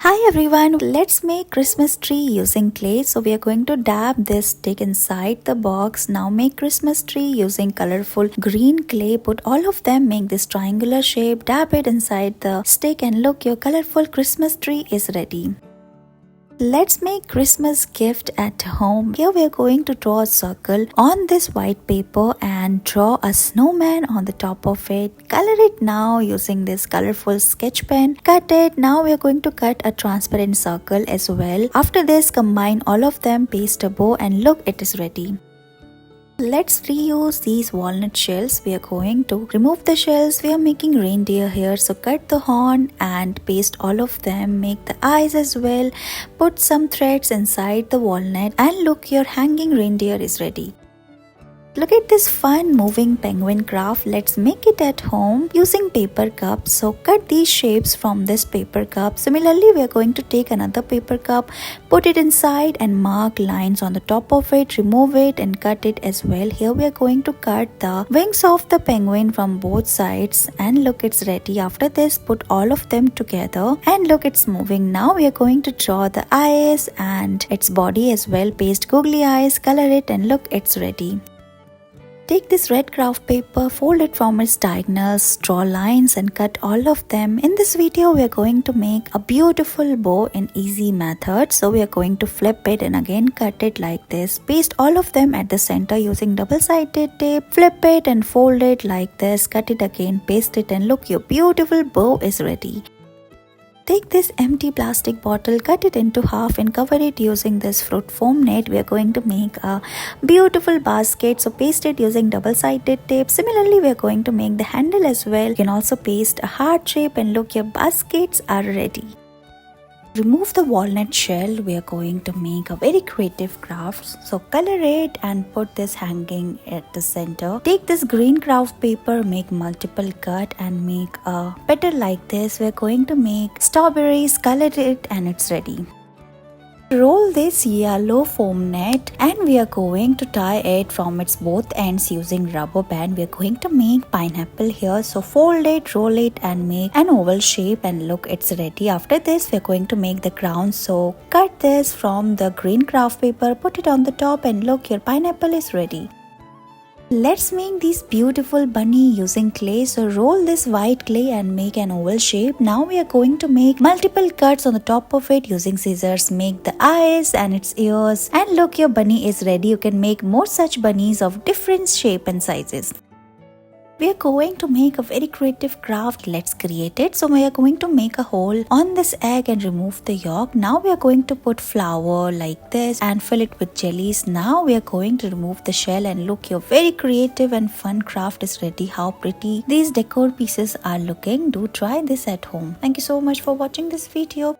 Hi everyone, let's make Christmas tree using clay. So we are going to dab this stick inside the box. Now make Christmas tree using colorful green clay. Put all of them, make this triangular shape, dab it inside the stick and look, your colorful Christmas tree is ready. Let's make Christmas gift at home. Here we are going to draw a circle on this white paper and draw a snowman on the top of it. Color it now using this colorful sketch pen. Cut it. Now we are going to cut a transparent circle as well. After this, combine all of them, paste a bow and look, it is ready. Let's reuse these walnut shells. We are going to remove the shells. We are making reindeer here, so cut the horn and paste all of them. Make the eyes as well. Put some threads inside the walnut and look, your hanging reindeer is ready. Look at this fun moving penguin craft. Let's make it at home using paper cups. So cut these shapes from this paper cup. Similarly, we are going to take another paper cup, put it inside and mark lines on the top of it, remove it and cut it as well. Here we are going to cut the wings of the penguin from both sides and look, it's ready. After this, put all of them together and look, it's moving. Now we are going to draw the eyes and its body as well. Paste googly eyes, color it and look, it's ready. Take this red craft paper, fold it from its diagonals, draw lines and cut all of them. In this video, we are going to make a beautiful bow in easy method. So we are going to flip it and again cut it like this. Paste all of them at the center using double-sided tape. Flip it and fold it like this. Cut it again, paste it and look, your beautiful bow is ready. Take this empty plastic bottle, cut it into half and cover it using this fruit foam net. We are going to make a beautiful basket. So paste it using double-sided tape. Similarly, we are going to make the handle as well. You can also paste a heart shape and look, your baskets are ready. Remove the walnut shell. We are going to make a very creative craft. So color it and put this hanging at the center. Take this green craft paper, make multiple cut and make a petal like this. We are going to make strawberries, color it and it's ready. Roll this yellow foam net and we are going to tie it from its both ends using rubber band. We are going to make pineapple here. So fold it, roll it and make an oval shape and look, it's ready. After this, we are going to make the crown. So cut this from the green craft paper, put it on the top and look, your pineapple is ready. Let's make this beautiful bunny using clay. So roll this white clay and make an oval shape. Now we are going to make multiple cuts on the top of it using scissors. Make the eyes and its ears and look, your bunny is ready. You can make more such bunnies of different shape and sizes. We are going to make a very creative craft. Let's create it. So we are going to make a hole on this egg and remove the yolk. Now we are going to put flour like this and fill it with jellies. Now we are going to remove the shell and look, your very creative and fun craft is ready. How pretty these decor pieces are looking. Do try this at home. Thank you so much for watching this video.